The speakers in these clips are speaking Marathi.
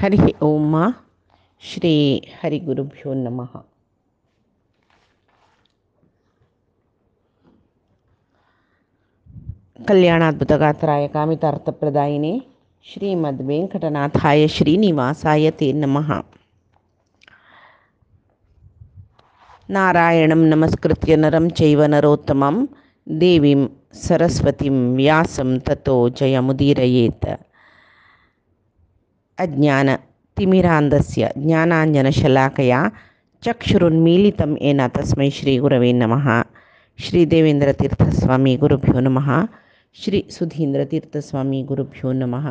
हरि ओम श्री हरि गुरुभ्यो नमः। कल्याणाद्भुतगात्राय कामितार्थप्रदायिने श्रीमद्वेंकटनाथाय श्रीनिवासाय ते नमः। नारायणं नमस्कृत्य नरं चैव नरोत्तमं देवीं सरस्वतीं व्यासं ततो जयमुदीरयेत्। अज्ञानतिमिरान्धस्य ज्ञानाञ्जनशलाकया चक्षुरुन्मीलितं येन तस्मै श्रीगुरवे नमः। श्रीदेवेन्द्रतीर्थस्वामी गुरुभ्यो नमः। श्री सुधीन्द्रतीर्थस्वामी गुरुभ्यो नमः।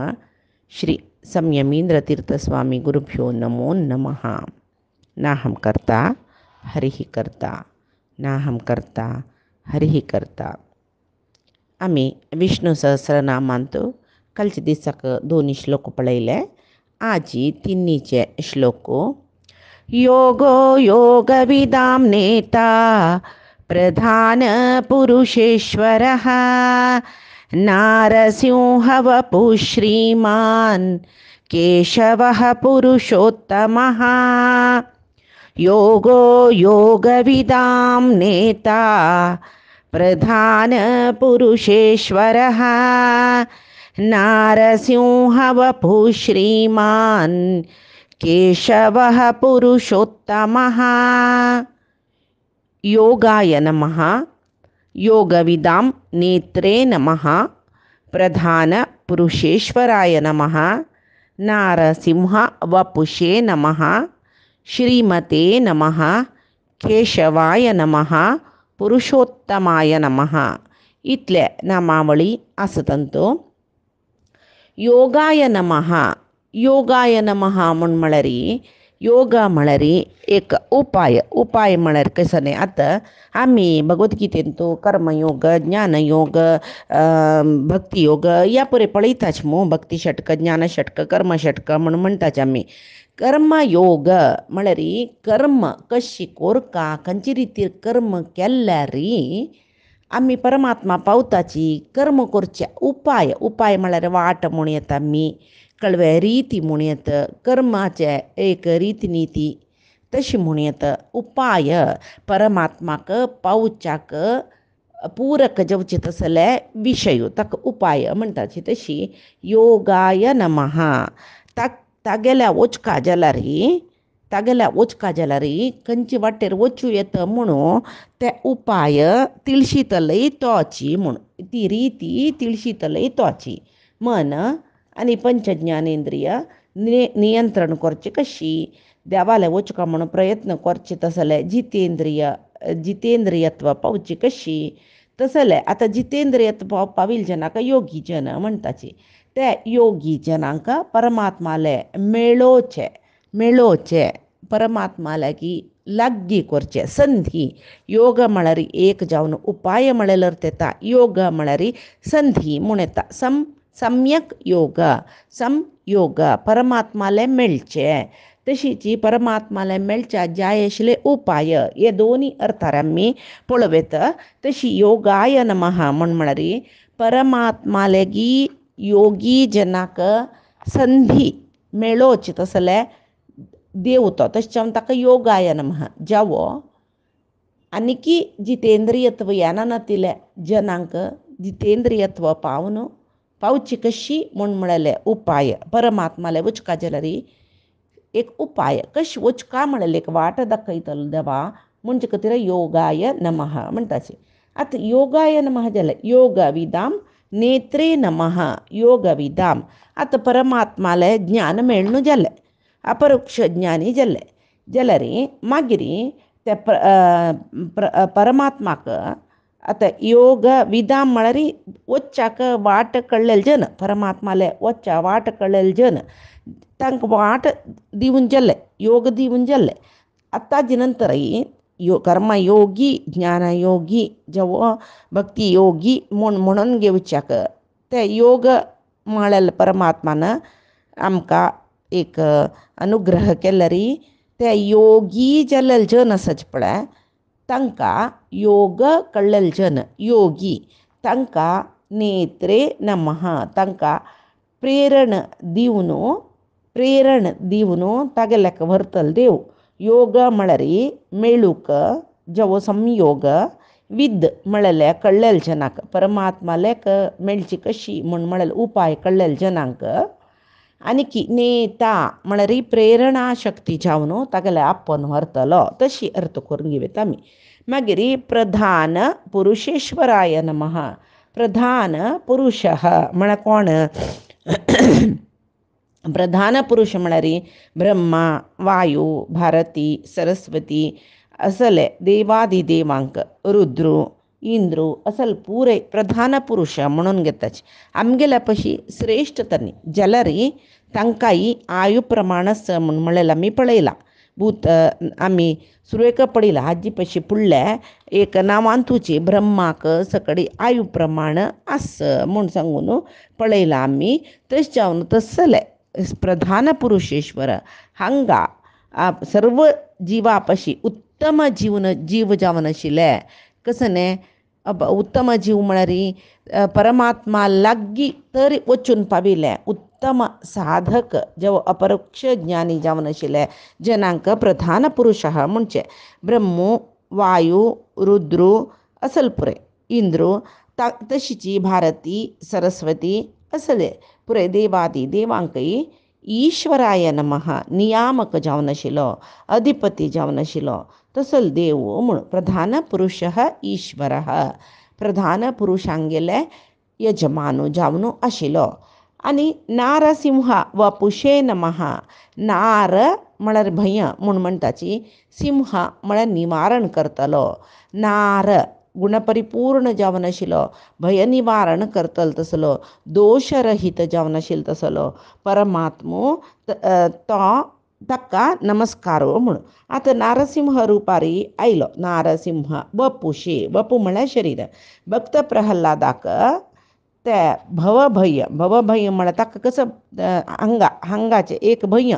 श्री संयमीन्द्रतीर्थस्वामी गुरुभ्यो नमो नमः। नाहं कर्ता हरिः कर्ता, नाहं कर्ता हरिः कर्ता. आम्ही विष्णू सहस्रनामांतो कालच्या दिसाक 2 श्लोक पळयले. आजी तिन्नीचे श्लोक. योगो योगविदां नेता प्रधान पुरुषेश्वरः नारसिंहवपुः श्रीमान् केशवः पुरुषोत्तमः. योगो योगविदां नेता प्रधान पुरुषेश्वरः नारसिंहवपुः श्रीमान् केशवः पुरुषोत्तमः. योगाय नमः. योगविदां नेत्रे नमः. प्रधान पुरुषेश्वराय नमः. नारसिंहवपुषे नमः. श्रीमते नमः. केशवाय नमः. पुरुषोत्तमाय नमः. इतले नामावळी आसतंतो. योगाय नमः. योगाय नमः म्हण म्हळ्यारी योग म्हळ्यारी एक उपाय म्हळ्यार कसं आता आम्ही भगवद्गीतेंतू कर्मयोग ज्ञानयोग भक्तियोग या परे पळयताच मू. भक्ती षटक ज्ञानषटक कर्मषटक म्हणून म्हणटाच आम्ही. कर्मयोग म्हळ्यार कर्म कशी कोरका खंयचे रितीर कर्म केल्यारी आम्ही परमात्मा पावताची. कर्म करचे उपाय म्हळ्यार वाट म्हूण येता आमी. कळवे रीती म्हूण येता. कर्माचे एक रीतनीती तशी म्हूण येता. उपाय परमात्माक पावच्याक पूरक जावचे तसले विशय ताका उपाय म्हणटाची. तशी योगाय नमः. तागेल्या वचका जाल्यार खंयचे वाटेर वचूं येता म्हणून ते उपाय तिळशीतलय तोची म्हूण. ती रीती तिळशीतलय तोची. मन आनी पंचज्ञानेंद्रिय नियंत्रण करचे कशी. देवाले वचका म्हणून प्रयत्न करचे तसले जितेंद्रियत्व पावची कशी तसले. आता जितेंद्रियत्व पाविल जनाक योगी जन म्हणटाची. ते योगी जनांक परमात्माले मेळोवचे परमात्मा लागीं करचे संधी. योग म्हळ्यार एक जावन उपाय म्हळ्यार तेता योग म्हळ्यार संधी म्हूण येता. सम्यक योग परमात्माले मेळचे. तशीची परमात्माले मेळच्या जाय आशिल्ले उपाय हे दोनी अर्थार आमी पळोवेत. तशी योगाय नमः म्हण म्हळ्यार परमात्मा लेगी योगी जनाक संधी मेळोवचे तसले देव तो. तशें ताका योगाय नमः जावो. आनीकी जितेंद्रियत्व येना नातिले जनांक जितेंद्रियत्व पावची कशी म्हूण म्हळ्याले उपाय. परमात्माले वचका जाल्यार एक उपाय कशी वचका म्हळ्यार एक वाट दाखयतलो देवा म्हणजे खातीर योगाय नमः म्हणटाचे. आतां योगाय नमः जाल्यार योगविदां नेत्रे नमः. योगविदां आतां परमात्माले ज्ञान मेळ्ळें न्हू जालें. अपरोक्ष ज्ञानी जाल्यार मागीर ते परमात्माक आतां योग विदां म्हळ्यार वच्चाक वाट कळ्ळेले जन. परमात्माले वच्चा वाट कळ्ळेले जन तांकां वाट दिवन जाल्ले योग दिवन जाल्ले. आतांचे नंतरय कर्मयोगी ज्ञानयोगी जावो भक्ती योगी म्हणून घेवच्याक ते योग म्हळ्यार परमात्मान आमकां एक अनुग्रह केल्यार ते योगी जाल्ले जन आसाचे पळय तांकां योग कळ्ळेले जन योगी तांकां नेत्रे नमः. तांकां प्रेरण दिवन प्रेरण दिवनो तागेलेक व्हरतल देव. योग म्हळरी मेळूक जवो संयोग. विद म्हळ्यार कळ्ळेल जनाक. परमात्मालेक मेळची कशी म्हूण म्हळ्यार उपाय कळ्ळेल जनांक. आनी नेता म्हळ्यार प्रेरणा शक्ती जावन तागेले आपोवन व्हरतलो, तशी अर्थ करून घेवया आमी. मागीर प्रधान पुरुषेश्वराय नमः. प्रधान पुरुष म्हळ्यार कोण? प्रधान पुरुष म्हळ्यार ब्रह्मा, वायू, भारती, सरस्वती असले देवादिदेवांक, रुद्र, इंद्र असल पुरे प्रधान पुरुष म्हणून घेताचे. आमगेल्या पशी श्रेष्ठ तन्नी जलरी तांकांय आयु प्रमाणस म्हूण म्हळ्यार आमी पळयला. भूत आमी सुरवेक पळयला हाजी पशी फुडल्या एक नांवांतुची ब्रह्माक सकडी आयु प्रमाण आस म्हूण सांगून पळयला आमी. तशें जावन तसले प्रधान पुरुषेश्वर हांगा सर्व जिवा पशी उत्तम जीव जावन आशिल्ले. कसं न्ही, उत्तम जीव म्हळ्यार परमात्मा लागीं तर वचून पाविल्ले उत्तम साधक जे अपरोक्ष ज्ञानी जावन आशिल्ले जनांक प्रधान पुरुष म्हणचे. ब्रह्मो, वायू, रुद्र असल पुरे, इंद्र तशीची भारती, सरस्वती असले पुरे देवादी देवांकय ईश्वराय नमः नियामक जावन आशिल्लो, अधिपती जावन आशिल्लो तसल देव म्हूण प्रधान पुरुष ईश्वर. प्रधान पुरुषांगेले यजमान जावन आशिल्लो. आनी नारसिंह वपुषे नमः. नार म्हळ्यार भय म्हूण म्हणटाची, सिंह म्हळ्यार निवारण करतलो. नार गुणपरिपूर्ण जावन आशिल्लो, भय निवारण करतलो तसलो, दोशरहीत जावन आशिल्लो तसलो परमात्मो तो ताका नमस्कारो म्हूण. आतां नारसिंह रुपारी आयलो. नारसिंह वपुषे, वपू म्हळ्यार शरीर. भक्त प्रल्हादाक ते भवभय म्हळ्यार ताका कसं हांगाचे एक भय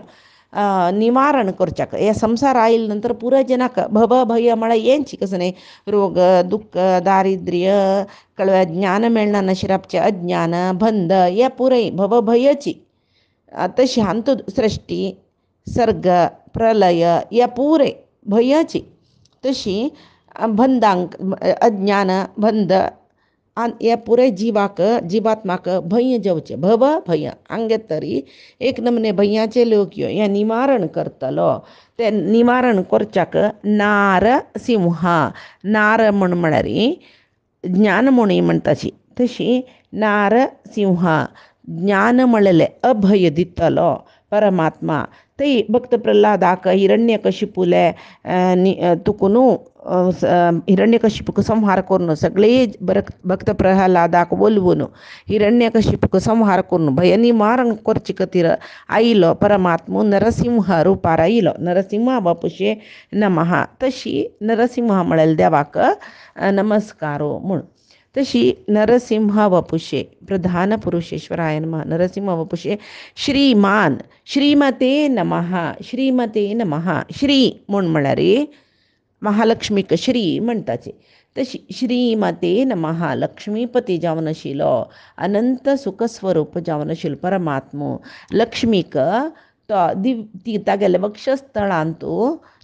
निवारण करच्याक. हे संसार आयिल्ले नंतर पुरो जनाक भय म्हळ्यार येंची कसं न्ही, रोग, दुःख, दारिद्र्य, कळव्या ज्ञान मेळना नशिरापचे अज्ञान, बंध हे पुरे भवभयची. तशी अंत सृष्टी, सर्ग, प्रलय हे पुरे भयाची. तशी बंधांक अज्ञान बंध हे पुरे जिवात्माक भय जेवचे भव भय. हांगे तरी एक नमने भयाचे लोक यो हे निवारण करतलो. ते निवारण करच्याक नार सिंह. नार म्हळ्यार ज्ञानमणी म्हणटाची. तशी नार सिंह ज्ञान म्हळेले अभय दितलो परमात्मा. ते भक्त प्रल्हादाक हिरण्यकशिपूले तुकून हिरण्यकशिपूक संहार करून सगळे भक्त प्रल्हादाक बोलवून हिरण्यकशिपूक संहार करून भय निवारण करचे खातीर आयिलो परमात्मो नरसिंह रुपार आयिलो. नरसिंह वपुषे नमः. तशी नरसिंह म्हळ्यार देवाक नमस्कारो म्हूण. तशी नरसिंह वपुषे प्रधान पुरुषेश्वराय नमः. नरसिंह वपुषे श्रीमान श्रीमते नमः. श्रीमते नमः. श्री म्हूण म्हळ्यार महालक्ष्मीक श्री म्हणटाचे. तशी श्रीमते नमः. लक्ष्मीपती जावन आशिल्लो, अनंत सुखस्वरूप जावन आशिल्लो परमात्मो लक्ष्मीक ती तागेले वक्षस्थळांत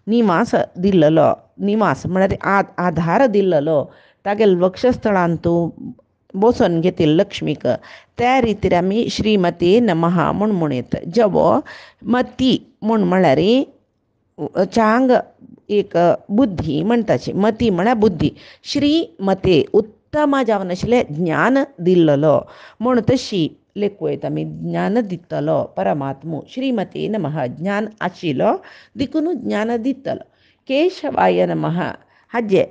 निवास दिल्लो. निवास म्हळ्यार आधार दिल्लो. तागेले वक्षस्थळांत बसून घेतील लक्ष्मीक. त्या रितीर आमी श्रीमते नमः म्हूण म्हणयत. जवो मती म्हूण म्हळ्यार चांग एक बुद्धी म्हणटाची. मती म्हळ्यार बुद्धी. श्रीमते उत्तम जावन आशिल्ले ज्ञान दिल्लो म्हूण तशी लेख वयता आमी. ज्ञान दितलो परमात्मो श्रीमते नमः. ज्ञान आशिल्लो देखून ज्ञान दितलो. केशवाय नमः. हाजे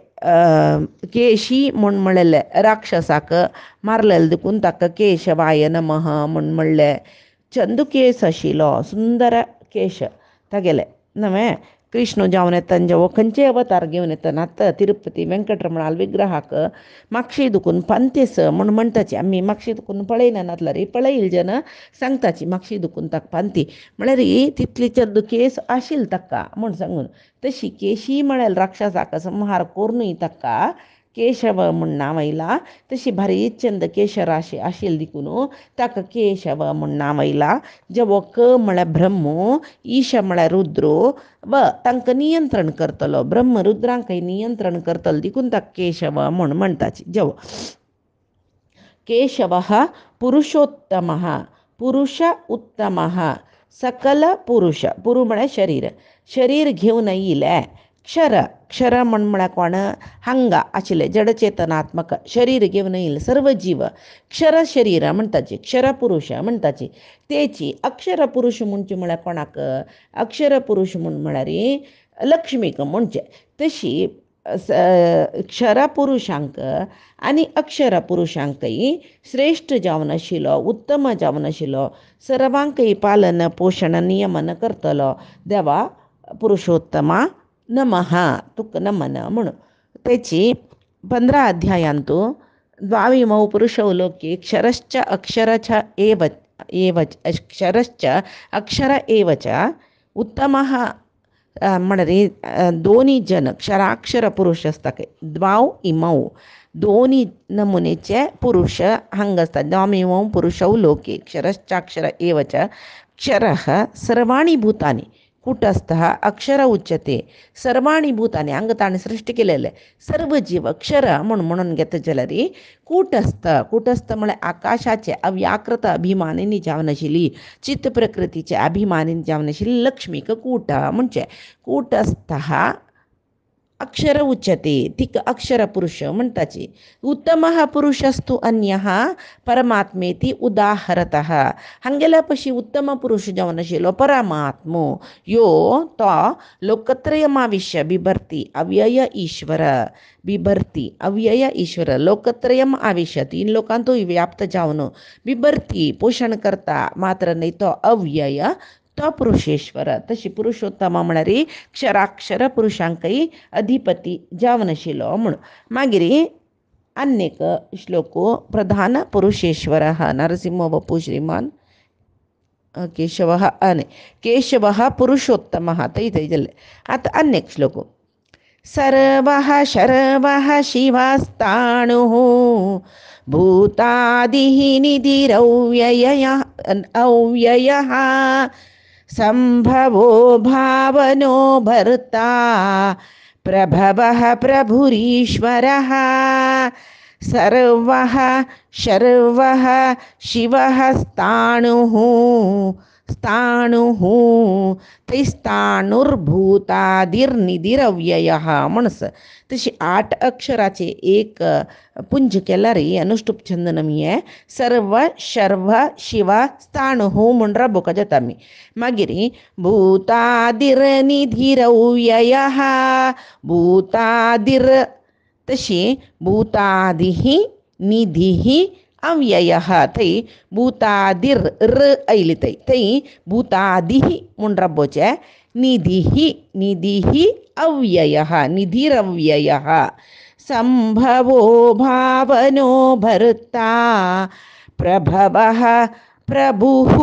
केशी म्हूण म्हणलेले राक्षसाक मारलेले देखून ताका केशवाय नमः म्हूण म्हणलें. चंदुकेश आशिल्लो, सुंदर केश तागेले नवे. कृष्ण जावन येता जेवो खंयचे अवतार घेवन येता. आतां तिरुपती वेंकटरमणाल विग्रहाक माक्षी दुखून पंतेस म्हूण म्हणटाची. आमी माक्षी दुखून पळयना नातला रे, पळयले जन सांगताची माक्षी दुखून ताका पंती म्हळ्यार तितली चंदुकेस आशिल्लो ताका म्हूण सांगून. तशी केशी म्हळ्यार राक्षसाक संहार करूनय ताका केशव म्हूण नांव आयला. तशी भारी चंद केशराशी आशिल्ली देखून ताका केशव म्हूण नांव आयला. जेवो क म्हळ्यार ब्रह्म, ईश म्हळ्यार रुद्र, तांकां नियंत्रण करतलो, ब्रह्म रुद्रांकय नियंत्रण करतलो देखून ताका केशव म्हूण म्हणटाची. जेवो केशवः पुरुषोत्तमः, पुरुष उत्तमः, सकल पुरुष, पुरु म्हळ्यार शरीर घेवन येयले. क्षर म्हळ्यार कोण, हांगा आशिल्ले जडचेतनात्मक शरीर घेवन येयले सर्व जीव क्षर शरीर म्हणटाची, क्षर पुरुष म्हणटाची. तेची अक्षर पुरुष म्हणचे म्हळ्यार कोणाक, अक्षर पुरुष म्हळ्यार लक्ष्मीक म्हणचे. तशी क्षर पुरुषांक आनी अक्षर पुरुषांकय श्रेष्ठ जावन आशिल्लो, उत्तम जावन आशिल्लो, सर्वांकय पालन पोशण नियमन करतलो देवा पुरुषोत्तमा नमः, तुका नमन म्हणून. तेची 15 अध्यायांत 22 पुरुषौ लोके क्षरश्च अक्षरच एव क्षरश्च अक्षर एव च उत्तमः म्हळ्यार दोनी जन क्षराक्षर पुरुष आसता, द्वाव इमौ दोनी नमुनेचे पुरुष हांगा आसता. द्वामिमौ पुरुषौ लोके क्षरश्चाक्षर एव च क्षरः सर्वाणि भूतानि कुटस्थः अक्षर उच्यते. सर्वाणि भूतानि हांगा ताणें सृश्टी केलेले सर्व जीव क्षर म्हणून घेता जाल्यार कुटस्थ म्हळ्यार आकाशाचे अव्याकृत अभिमानिनी जावन आशिल्ली, चित्त प्रकृतीचे अभिमानिनी जावन आशिल्ली लक्ष्मीक कूट म्हणचे. कुटस्थः अक्षर उच्यते, तिक अक्षर पुरुष म्हणटाची. उत्तमः पुरुषस्तु अन्यः परमात्मेती उदाहरतः, हांगेल्या पशी उत्तम पुरुष जावन आशिल्लो परमात्मो यो तो लोकत्रयमाविश्य बिभर्ती अव्यय ईश्वर, बिभर्ती अव्यय ईश्वर लोकत्रयम आविश्य, 3 लोकांतो व्याप्त जावन बिभर्ती पोषण करता मात्र न्ही तो अव्यय तो पुरुषेश्वर. तशी पुरुषोत्तम म्हळ्यार क्षराक्षर पुरुषांकय अधिपती जावन आशिल्लो म्हणून. मागीर अन्यक श्लोको प्रधान पुरुषेश्वरः नरसिंह वपू श्रीमान केशवः पुरुषोत्तमः थंय जालें. आतां अन्यक श्लोको सर्वः शर्वः शिवस्ताणुः भूतादिः निधिरव्ययः अव्ययः संभवो भावनो भर्ता प्रभवः प्रभुरीश्वरः सर्वः शर्वः शिवः स्थाणुः तैस्ताणुर्भूतादिर्निधिरव्ययः म्हणस. तशी 8 अक्षराचे एक पुंज केला रे अनुष्टुप छंदनम हे सर्व शर्व शिव स्थाणुः म्हण रबोका जाता आमी. मागीर भूतादिर्निधिरव्ययः भूतादिर तशी भूतादिः निधिः अव्ययः थंय भूतादिर र आयली थंय भूतादिः म्हूण रब्बोचे निधिः अव्ययः निधिरव्ययः संभवो भावनो भर्ता प्रभवः प्रभुः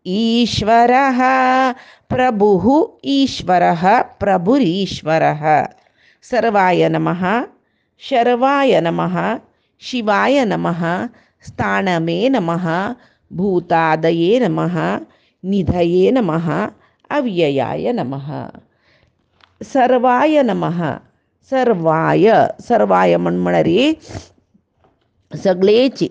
ईश्वरः प्रभुः ईश्वरः प्रभुरीश्वरः. सर्वाय नमः, शर्वाय नमः, शिवाय नमः, स्थाणमे नमः, भूतादये नमः, निधये नमः, अव्ययाय नमः. सर्वाय नमः, सर्वाय म्हळ्यार सगळेची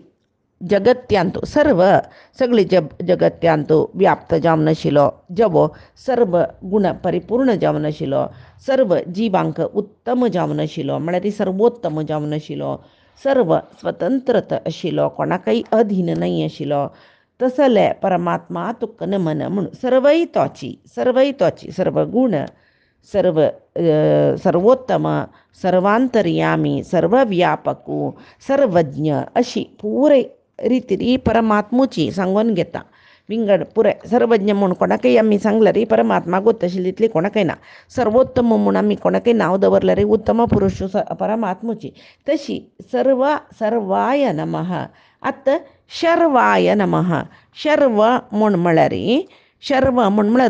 जगत्यांतो सगळे जगत्यांतो व्याप्त जावन आशिल्लो जेवो सर्व गुण परिपूर्ण जावन आशिल्लो, सर्व जिवांक उत्तम जावन आशिल्लो म्हळ्यार सर्वोत्तम जावन आशिल्लो, सर्व स्वतंत्रत आशिल्लो, कोणाकय अधीन नाही आशिल्लो तसले परमात्मा तुका नमन म्हणून. सर्वय तोची सर्व गुण सर्वोत्तम सर्वांतर्यामी सर्वव्यापकू सर्वज्ञ अशी पुरे रिती परमात्मुची सांगून घेता. विंगड पुरे सर्वज्ञ म्हणून कोणाकय आमी सांगल्यार परमात्मा गोत आशिल्ली कोणाकय ना. सर्वोत्तम म्हणून आमी कोणाकय नांव दवरल्यार उत्तम पुरुष परमात्मुची. तशी सर्वाय नमः. आतां शर्वाय नमः. शर्व म्हूण म्हळ्यार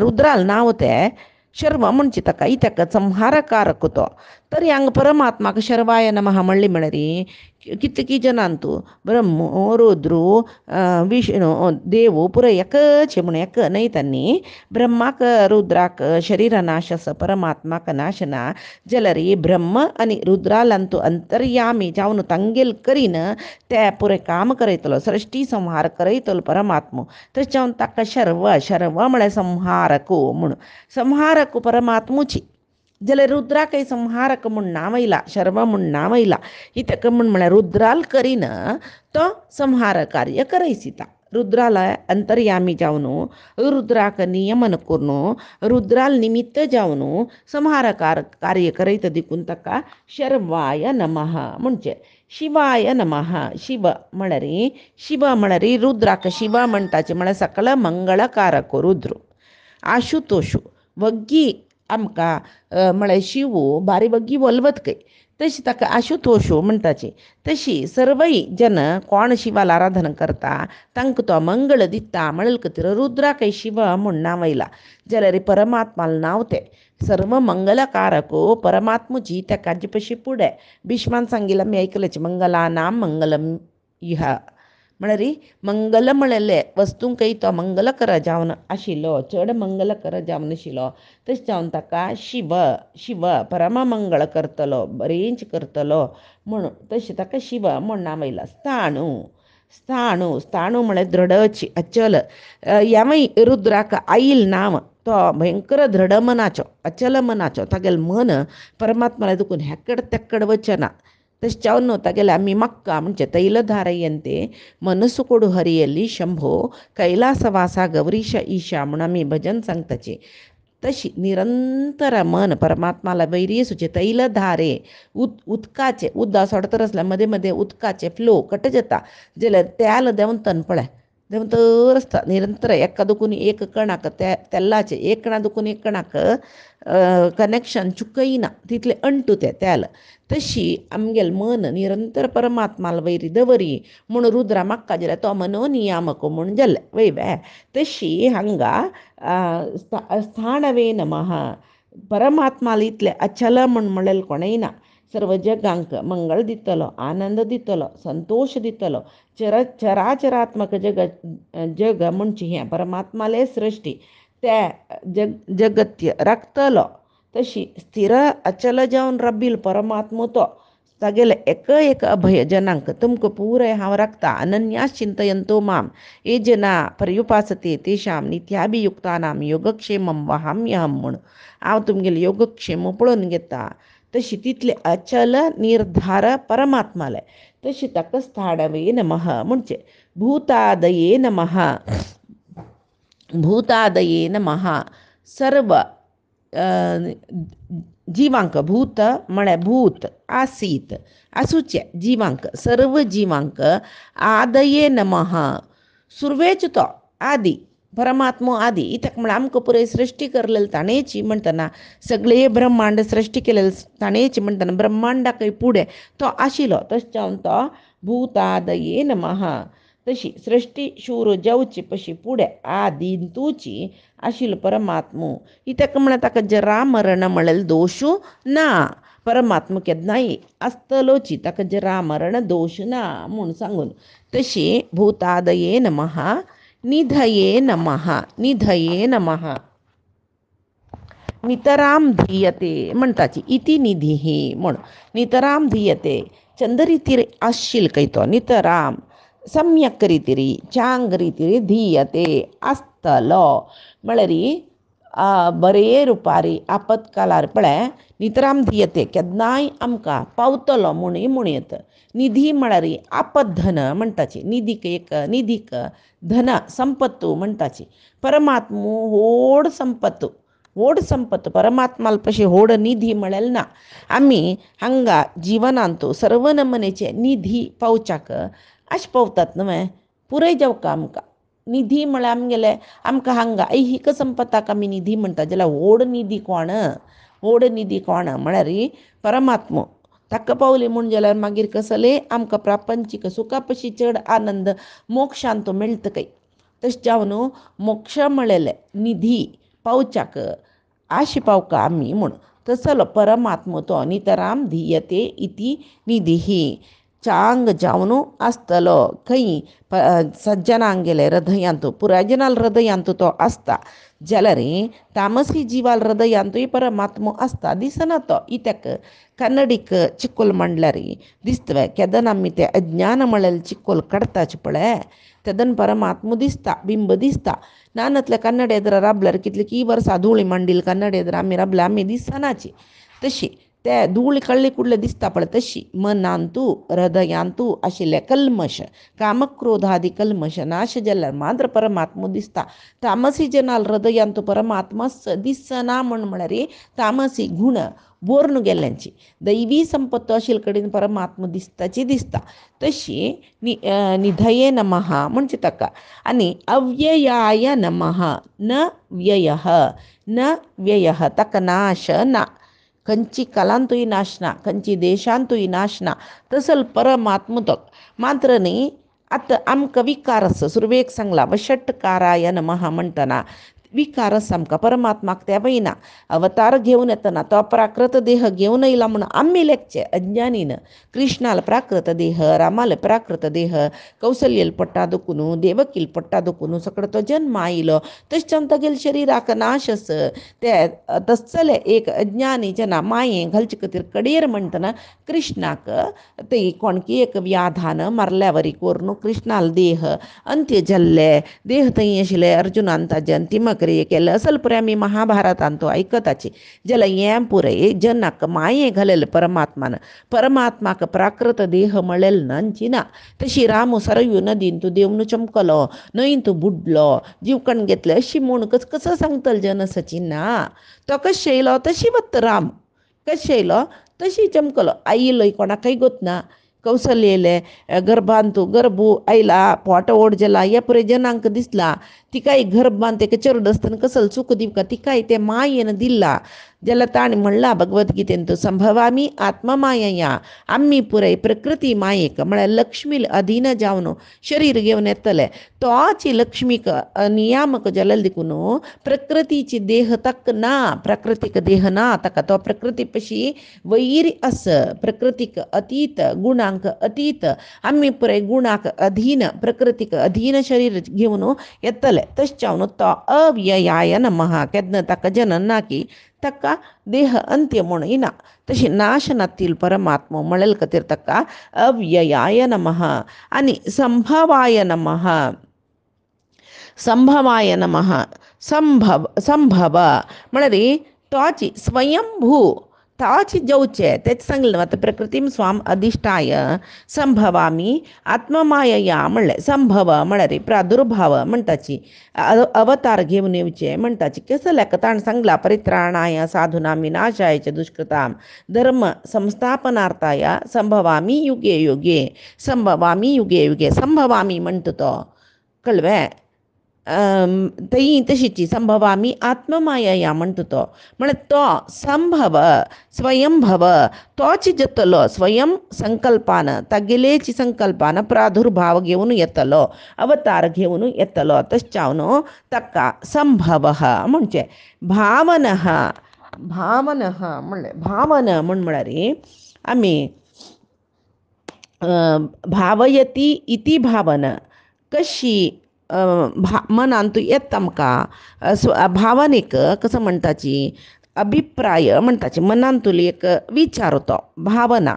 रुद्राल नांव तें शर्व म्हणजे ताका इत्याक संहारकारक तो तरी हांगा परमात्माक शर्वाय नमः म्हणली म्हळ्यार कितकी जनांतू ब्रह्म रुद्रू विष्णू देव पुरो एकच म्हण एक न्हय तांणी ब्रह्माक रुद्राक शरीर नाश आसा परमात्माक नाश ना जाल्यार ब्रह्म आनी रुद्रालांतू अंतर्यामी जावन तांगेल करीन ते पुरे काम करयतलो सृश्टी संहार करयतलो परमात्मो तशें जावन ताका शर्व शर्व म्हळ्यार संहारको म्हूण संहारक परमात्मुची जाल्यार रुद्राकय संहारक म्हूण नांव येयला शर्व म्हूण नांव येयला इतक म्हळ्यार रुद्राल करीन तो संहार कार्य करयसिता रुद्राला अंतर्यामी जावन रुद्राक नियमन करून रुद्राल निमित्त जावन संहार कार्य करयत देखून ताका शर्वाय नमः म्हणजे शिवाय नमः शिव म्हळ्यार रुद्राक शिव म्हणटाचे म्हळ्यार सकल मंगळकारक रुद्र आशुतोषू वग्गी आमकां म्हळ्यार शिव बारी वग्गी वल्वतकय तशी ताका आशुतोषू म्हणटाची तशी सर्वय जन कोण शिवाला आराधना करता तांकां तो मंगळ दिता म्हणले खातीर रुद्राकय शिव म्हूण नांव आयला जाल्यार परमात्माल नांव तें सर्व मंगलकारको परमात्मुची त्या काजी पशी फुडें भिष्मान सांगिल्लें आमी आयकलें मंगला नाम मंगलम इहा म्हळ्यार मंगल म्हळेले वस्तूंकय तो मंगलकर जावन आशिल्लो चड मंगलकर जावन नाशिल्लो तशें जावन ताका शिव शिव परम मंगळ करतलो बरेंच करतलो म्हणून तशें ताका शिव म्हूण नांव आयलां स्थाणू म्हळ्यार दृढची अचल ह्यावय रुद्राक आईल नांव तो भयंकर दृढ मनाचो अचल मनाचो तागेल मन परमात्माला देखून हेकड तेक्कड वचना तशें जावन न्हू तागेले आमी मक्का म्हणजे तैलधारयंते मनसु कोडू हरियल्ली शंभो कैलासवासा गौरीश ईशा म्हणून आमी भजन सांगताची तशी निरंतर मन परमात्माला वैरी सुचे तैलधारे उदकाचे उदक सोडतर आसल्यार मदें मदें उदकाचे फ्लो कट जाता जाल्यार तेल देंवतन पळय देंवतर आसता निरंतर एका दुखून एक कणाक तेलाचे एक कणा दुखून एक कणाक कनेक्शन चुकयना तितले अंटू तें तेल तशी आमगेल मन निरंतर परमात्माला वैरी दवरी म्हूण रुद्रा म्हाका जाल्यार तो मनोनियामक म्हूण जाल्ले वय तशी हांगा स्थाणवे नमः परमात्माला इतले अचल म्हूण म्हणलें कोणय ना सर्व जगांक मंगळ दितलो आनंद दितलो संतोष दितलो चराचरात्मक जग म्हणचे हें परमात्माले सृश्टी ते जगत्य राखतलो तशी स्थिर अचल जावन रब्बील परमात्मो तो तागेले एक अभय जनांक तुमकां पुराय हांव राखता अनन्यास चिंतयन्तो माम ये जना पर्युपासते तेषां नित्याभियुक्तानां योगक्षेमं वहाम्यहं म्हूण हांव तुमगेले योगक्षेम पळोवन घेता तशी तितले अचल निर्धार परमात्माले तशी ताका स्थाणवे नमः म्हणजे भूतादये नमः सर्व जिवांक भूत म्हळ्यार भूत आसीत आसूचे जिवांक सर्व जिवांक आदये नमः सुरवेच तो आदी परमात्मो आदी इतक म्हळ्यार आमकां पुराय सृश्टी करलेली ताणेची म्हणटना सगळे ब्रह्मांड सृश्टी केलेली ताणेची म्हणटना ब्रह्मांडाकय फुडें तो आशिल्लो तशें जावन तो भूतादये नमः तशी सृश्टी शूर जावची पशी फुडें आदिंतूची आशिल्लो परमात्मो इतक म्हळ्यार ताका जरा मरण म्हणलेलो दोशू ना परमात्मा केन्नाय आसतलोची ताका जरा मरण दोश ना म्हूण सांगून तशी भूतादये नमः निधये नमः नितराम धीयते म्हणटाची इति निधीः म्हूण नितराम धीयते चंद्रितीर आसशील खंय तो नितराम सम्यक रितीरी चांग रितीरी धीयते आसतलो म्हळ्यार बरे रुपारी आपतकालार पळय नितराम धीयते केन्नाय आमकां पावतलो म्हणयत निधी म्हळ्यार आपद्धन म्हणटाची निधीक धन संपत्तू म्हणटाची परमात्मो व्हड संपत्त परमात्माल पशी व्हड निधी म्हळेल ना आमी हांगा जिवनांतू सर्व नमनेचे निधी पावच्याक अशें पावतात न्हय पुराय जावका आमकां निधी म्हळ्यार आमगेले आमकां हांगा ऐहिक संपत्ताक आमी निधी म्हणटा जाल्यार व्हड निधी कोण म्हळ्यार परमात्मो ताका पावली म्हूण जाल्यार मागीर कसले आमकां प्रापंचीक सुखा पशी चड आनंद मोक्षांत मेळटकय तशें जावन मोक्ष म्हळेले निधी पावच्याक आशिपावका आम्ही म्हण तसल परमात्म तो नितराम धियते इति निधीही चांग जावनु आस्तलो खंय सज्जनांगेले हृदयांतू पुराजनाल हृदयांतू तो आसता जलरे तामसी जीवाल हृदयांतूय परमात्म आसता दिसना तो इत्याक कन्नडीक चिक्कोल मंडलारी दिसतवे केदन आमी ते अज्ञान मळेल चिक्कोल काडताचे पळय तेदन परमात्म दिसता बिंब दिसता नानतले कन्नड एद्र राबल्यार कितले की वर्सा धुळी मंडील कन्नड एद्र आमी राबल्या आमी दिसनाची तशी ते धूळ कळ्ळी कुडले दिसता पळय तशी मनांतू हृदयांतू आशिल्ले कल्मश कामक्रोधादी कल्मश नाश जाल्यार मात्र परमात्म दिसता तामसी जनाल हृदयांतू परमात्मा दिसना म्हळ्यार तामसी गुण बोर्न गेल्ल्यांची दैवी संपत्त आशिल कडेन परमात्म दिसताची दिसता तशी निधये नमः म्हणजे ताका आनी अव्ययाय नमः न व्ययः न व्ययः ताका नाश ना खंयची कलांतूय नाशना खंयची देशांतूय नाशना तसल परमात्मतक मात्र न्ही आतां आमकां विकार सुरवेक सांगला वषटकाराय नमः म्हणटना विकारस आमकां परमात्माक ते वयना अवतार घेवन येतना तो प्राकृत देह घेवन येयला म्हणून आमी लेखचे अज्ञानीन कृष्णाल प्राकृत देह रामाल प्राकृत देह कौसल्यल पट्टा दुखून देवकील पट्टा दुखून सकड तो जन्म आयलो तशें तेगेल शरिराक नाशस ते तसले एक अज्ञानी जना माये घालचे खातीर कडेर म्हणटना कृष्णाक ते कोणकी एक व्याधान मारल्या वरी कोरून कृष्णाल देह अंत्य जाल्ले देह थंय आशिल्ले अर्जुनान ताजे अंतिम क्रिये केले असल पुरे आमी महाभारतांत तो आयकताची जाल्यार हें पुरय जनाक माये घालेल परमात्माक प्राकृत देह मळेल नांची ना तशी राम सरयू नदीन तूं देवून चमकलो न्हंयन तूं बुडलो जीव कण घेतले अशी म्हूण कसो सांगतल जनसची ना तो कशें येयलो तशी वत राम कशें येयलो तशी चमकलो आयिल्लो कोणाकय गोत ना कौशल्य येयले गर्भान तूं गर्भू आयला पोट ओड जाला हे पुरे जनांक दिसला तिकाय गर्भान तेका चरड आसतना कसल सुख दिवका तिकाय ते मायेन दिला जाल्यार ताणें म्हणला भगवद्गीतेन तूं संभवामी आत्ममायया आमी पुराय प्रकृती मायेक म्हळ्यार लक्ष्मी अधीन जावन शरीर घेवन येतले तोची लक्ष्मीक नियामक जालेले देखून प्रकृतीची देह तक ना प्राकृतीक देह ना ताका तो प्रकृती पशी वैर आस प्रकृतीक अतीत गुणांक अतीत आमी पुराय गुणाक अधीन प्रकृतीक अधीन शरीर घेवन येतले तशें तो अव्ययाय नमः केन्ना ताका जनन ना की ताका देह अंत्य म्हूण येना तशी नाशनातील परमात्मा म्हळेल खातीर ताका अव्ययाय नमः आनी संभवाय नमः संभवाय नमः संभव म्हळ्यार तोची स्वयंभू ताची जेवचे तेच सांगलें आतां प्रकृतीम स्वाम अधिष्ठाय संभवामी आत्ममायया म्हणलें संभव म्हळ्यार प्रादुर्भाव म्हणटाची अवतार घेवन येवचे म्हणटाची कसो लेख ताणें सांगला परित्राणाय साधूनां विनाशाय च दुष्कृतां धर्म संस्थापनार्थाय संभवामी युगे युगे संभवामी युगे युगे संभवामी म्हणटा तो कळ्ळें तई तशीची संभवामी आत्ममायया म्हणटा तो म्हळ्यार तो संभव स्वयंभव तोच जातलो स्वयं संकल्पान तागेलेची संकल्पान प्रादुर्भाव घेवन येतलो अवतार घेवन येतलो तशें ताका संभव म्हणजे भावनः म्हणलें भावन म्हळ्यार आमी भावयती इति भावना कशी मनांतू येता आमकां भावनेक कसो म्हणटाची अभिप्राय म्हणटाची मनांतुली एक विचार तो भावना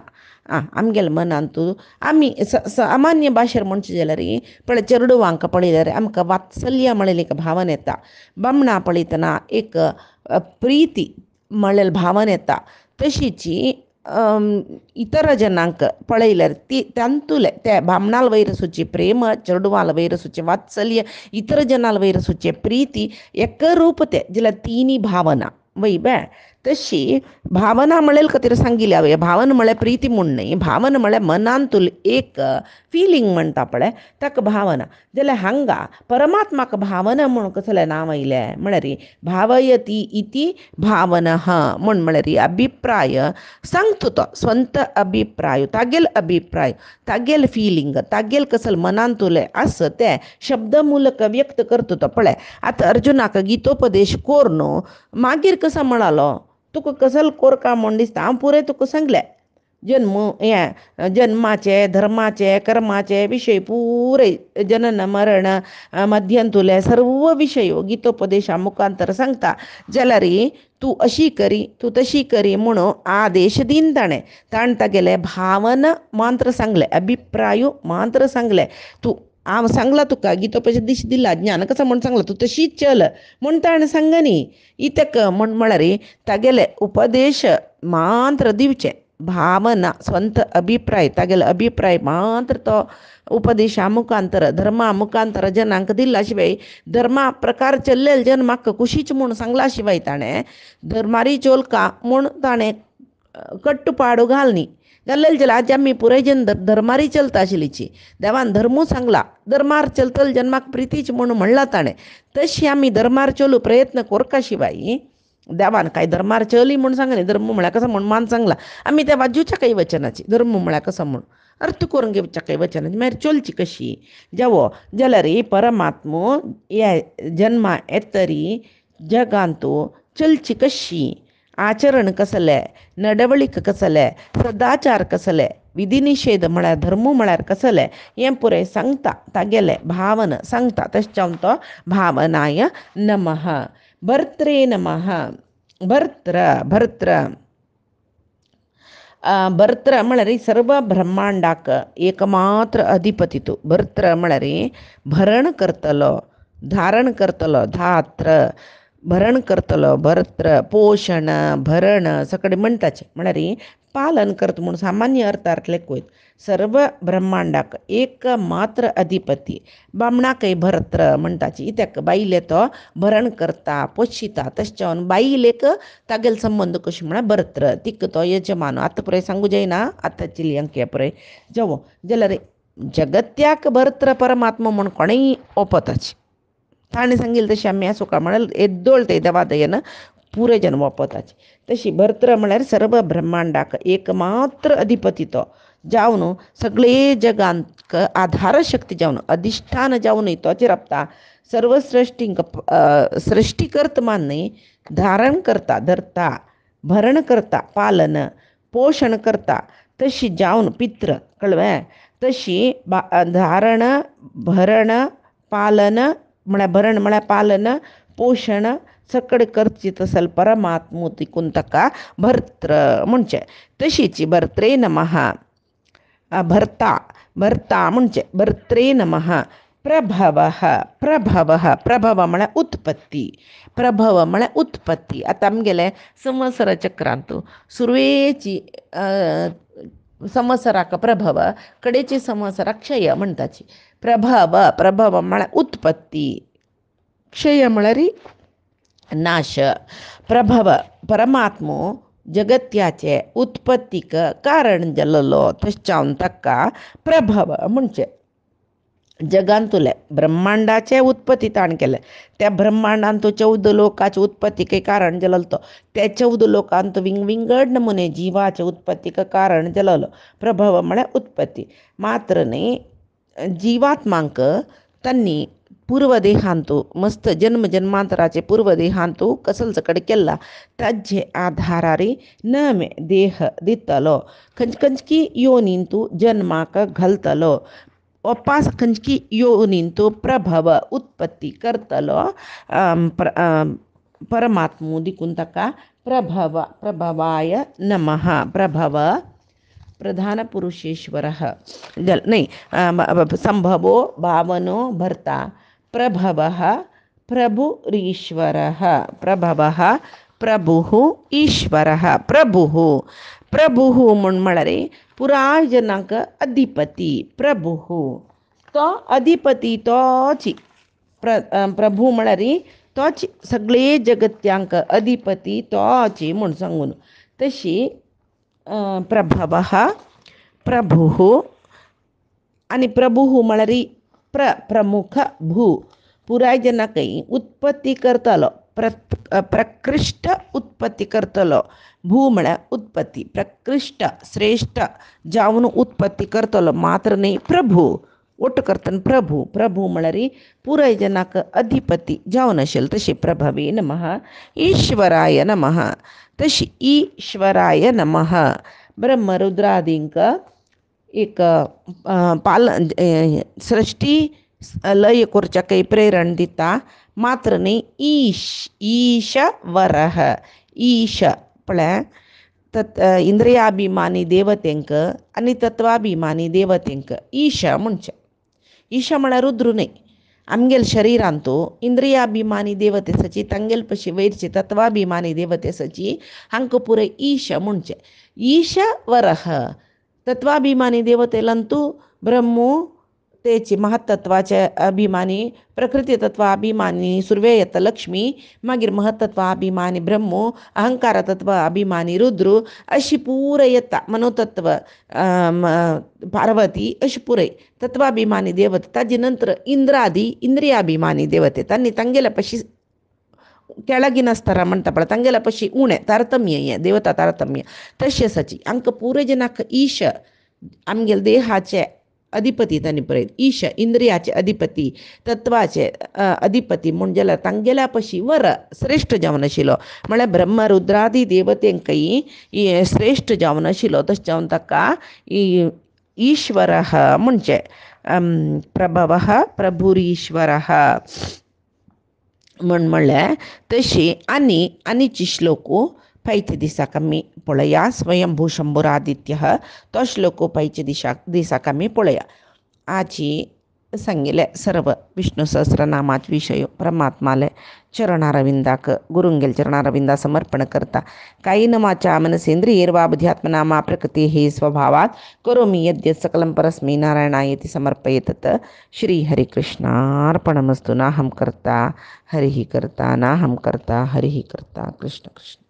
आमगेल्या मनांतू आमी सामान्य भाशेर म्हणचे जाल्यार पळय चेडवांक पळयल्यार आमकां वात्सल्य म्हणलेली एक भावना येता बामणां पळयतना एक प्रिती म्हणलेली भावना येता तशीची इतर जनांक पळयल्यार तांतुले ते बामणाल वयर आसूचे प्रेम चेडवाल वयर आसूचे वात्सल्य इतर जनाल वयर आसूचे प्रिती एकरूप ते जाल्यार तिनी भावना वय बे तशी भावना म्हळेल का तिला सांगिल्या हवे भावन म्हळ्यार प्रीती म्हूण न्ही भावन म्हळ्यार मनांतूल एक फिलींग म्हणटा पळय ताका भावना जाल्यार हांगा परमात्माक भावना म्हूण कसलें नांव आयलें म्हळ्यार भावयती इति भावनः म्हूण म्हळ्यार अभिप्राय सांगता तो स्ವಂತ अभिप्राय तागेल फिलींग तागेल कसलं मनांतुलें आसा तें शब्द मूलक व्यक्त करता तो पळय आतां अर्जुनाक गीतोपदेश कोर न्हू मागीर कसो म्हणालो तुका कसलो कोरका म्हूण दिसता हांव पुरें तुका सांगलें जन्माचे धर्माचे कर्माचे विशय पुरे जनन मरण मध्यंतुले सर्व विशय गीतोपदेशा मुखांतर सांगता जाल्यार तूं अशी करी तूं तशी करी म्हणून आदेश दीन ताणें तागेले भावना मात्र सांगले अभिप्राय मात्र सांगले तूं हांव सांगलां तुका गीतोपदेश दिला ज्ञान कसा म्हूण सांगला तूं तशीच चल म्हूण ताणें सांग न्ही इतक म्हूण म्हळ्यार तागेले उपदेश मात्र दिवचे भावना स्ವಂತ अभिप्राय तागेलो अभिप्राय मात्र तो उपदेशा मुखांतर धर्मा मुखांतर जनांक दिला शिवाय धर्मा प्रकार चल्लेले जन म्हाका कुशीच म्हूण सांगला शिवाय ताणें धर्मारी चोलका म्हूण ताणें कट्टुपाडू घाल न्ही घाल्लेले जाल्यार आज आमी पुराय जन धर्मारी चलता आशिल्लीची देवान धर्मू सांगला धर्मार चलतले जन्माक प्रितीच म्हणून म्हणला ताणें तशी आमी धर्मार चलू प्रयत्न कोरका शिवाय देवान काय धर्मार चली म्हूण सांगले धर्म म्हळ्यार कसो म्हूण मान सांगला आमी त्या वाजूच्या काही वचनाची धर्म म्हळ्यार कसो म्हूण अर्थ करून घेवच्या काही वचनाची मागीर चलची कशी जावो जाल्यार परमात्मो ह्या जन्मा येतरी जगांतू चलची कशी आचरण कसलें नडवळीक कसलें सदाचार कसले विधी निषेध म्हळ्यार धर्म म्हळ्यार कसलें हें पुरें सांगता तागेले भावना सांगता तशें तो भावनाय नमः भर्त्रे नमः भर्त्र म्हळ्यार सर्व ब्रह्मांडाक एकमात्र अधिपती तूं भर्त्र म्हळ्यार भरण करतलो धारण करतलो धात्र भरण करतलो भर्त्र पोषण भरण सगळें म्हणटाचें म्हळ्यार पालन करता म्हणून सामान्य अर्थांतले वयत सर्व ब्रह्मांडाक एक मात्र अधिपती बामणाकय भर्त्र म्हणटाची इत्याक बायले तो भरण करता पोशिता तशें बायलेक तागेलो संबंद कशें म्हळ्यार भर्त्र तिका तो यजमान आतां पुराय सांगू जायना आतांची लियांक पुराय जावो जाल्यार जगत्याक भर्त्र परमात्मा म्हूण कोणेय ओपताची ताणें सांगिल्लें तशें आमी आसूं का म्हळ्यार येद्दोळ ते देवा दयेन पुरे जन ओपताची तशी भर्त्र म्हळ्यार सर्व ब्रह्मांडाक एकमात्र अधिपती तो जावन सगळे जगांक आधार शक्ती जावन अधिष्ठान जावन तोचेर राबता सर्व सृश्टींक सृश्टीकर्त मान्य धारण करता धरता भरण करता पालन पोषण करता तशी जावन पित्र कळ्ळें तशी धारण भरण पालन म्हळ्यार भरण म्हळ्यार पालन पोषण सगळें करची तसल परमात्मो तिकून ताका भर्त्र म्हणचें तशीच भर्त्रे नमः भर्ता म्हणचें भर्त्रे नमः प्रभव म्हळ्यार उत्पत्ती आतां आमगेलें संवत्सर चक्रांत सुरवेची संवत्सराक प्रभव कडेची संवत्सराक क्षय म्हणटाची प्रभव म्हळ्यार उत्पत्ती क्षय म्हळ्यार नाश प्रभव परमात्मो जगत्याचे उत्पत्तीक कारण जाल्लो तशें ताका प्रभव म्हणचें जगांतुले ब्रह्मांडाचे उत्पत्ती ताणें केलें त्या ब्रह्मांडांत 14 लोकांचे उत्पत्तीक कारण जाल्लो तो त्या 14 लोकांत विंगड नमुने जिवाचे उत्पत्तीक कारण जाल्लो प्रभव म्हळ्यार उत्पत्ती मात्र न्ही जिवात्मांक तांणी पूर्वदेहांतू मस्त जन्मांतराचे पूर्वदेहांतू कसलच कडेन केला ताजे आधारार नवे देह दितलो खंयची योनींतू जन्माक घालतलो वापस खंयची योनींतू प्रभव उत्पत्ती करतलो परमात्मो देखून ताका प्रभवाय नमः प्रभव प्रधानपुरुषेश्वरः न्ही संभवो भावनो भर्ता प्रभवः प्रभुरीश्वरः प्रभवः प्रभुः ईश्वरः प्रभुः म्हूण म्हळ्यार पुराय जनांक अधिपती प्रभुः तो अधिपती तोच प्रभू म्हळ्यार तोच सगळे जगत्यांक अधिपती तोची म्हूण सांगून तशी प्रभव प्रभू आणि प्रभू म्हळ्यार प्रमुख भू पुराय जनाकय उत्पत्ती करतलो प्रकृष्ट उत्पत्ती करतलो भू म्हळ्यार उत्पत्ती प्रकृष्ट श्रेष्ठ जावन उत्पत्ती करतलो मात्र न्ही प्रभू ಒಟ್ಟು ಕರ್ತನ್ ಪ್ರಭು ಮಳರಿ ಪೂರೈ ಜನಕ ಅಧಿಪತಿ ಜಾವನಶೀಲ್ ತಶಿ ಪ್ರಭವೇ ನಮಃ ಈಶ್ವರಾಯ ನಮಃ तशी ईश्वराय नमः ब्रह्मरुद्रादींक एक सृष्टी लय करच्या काही प्रेरण दिता मात्र न्ही ईशवरः ईश म्हळ्यार इंद्रियाभिमानी देवतेंक आनी तत्वाभिमानी देवतेंक ईश म्हणचे ईश म्हळ्यार रुद्रू न्ही आमगेल शरिरांतू इंद्रियाभिमानी देवतेसाची तांगेल पशी वैरची तत्वाभिमानी देवतेसाची हांकां पुरे ईश म्हणचे ईशवरः तत्वाभिमानी देवतेलांतू ब्रह्मू तेची महत्तत्वाचे अभिमानी प्रकृती तत्वाभिमानी सुर्वेयत लक्ष्मी मागीर महत्तत्वाभिमानी ब्रह्मू अहंकार तत्व अभिमानी रुद्रू अशी पुरय येता मनोतत्व पार्वती अशी पुरय तत्वाभिमानी देवते ताजे नंतर इंद्रादी इंद्रियाभिमानी देवते तांणी तांगेल्या पशी ಕೆಳಗಿನ ಸ್ತರ म्हणटा पळय तांगेल्या पशी उणें तारतम्य हें देवता तारतम्य तशें सची हांकां पुरे जनाक ईश आमगेल देहाचे अधिपती तांणी पळयत ईश इंद्रियाचे अधिपती तत्वाचे अधिपती म्हण जाल्यार तांगेल्या पशी वर श्रेश्ठ जावन आशिल्लो म्हळ्यार ब्रह्मरुद्रादी देवतेंकय श्रेश्ठ जावन आशिल्लो तशें जावन ताका ईश्वरः म्हणचे प्रभवः प्रभुरीश्वरः म्हणल्यार तशी आनीची श्लोकू पैचे दिसाक आमी पळया स्वयंभू शंभुरादित्य तो श्लोको पैचे दिसाक आमी पळया आजी सांगिल्ले सर्व विष्णू सहस्रनामाचे विशय परमात्माले चरणारविंदाक गुरुंगेल चरणारविंदा समर्पण करता कायेन वाचा मनसेंद्रियैर्वा बुद्ध्यात्मना प्रकृति स्वभावात् करोमि यद्यत् सकलं परस्मै नारायणायेति समर्पयेत् श्री हरिकृष्णार्पणमस्तु नाहं कर्ता हरिः कर्ता नाहं कर्ता हरिः कर्ता कृष्ण कृष्ण।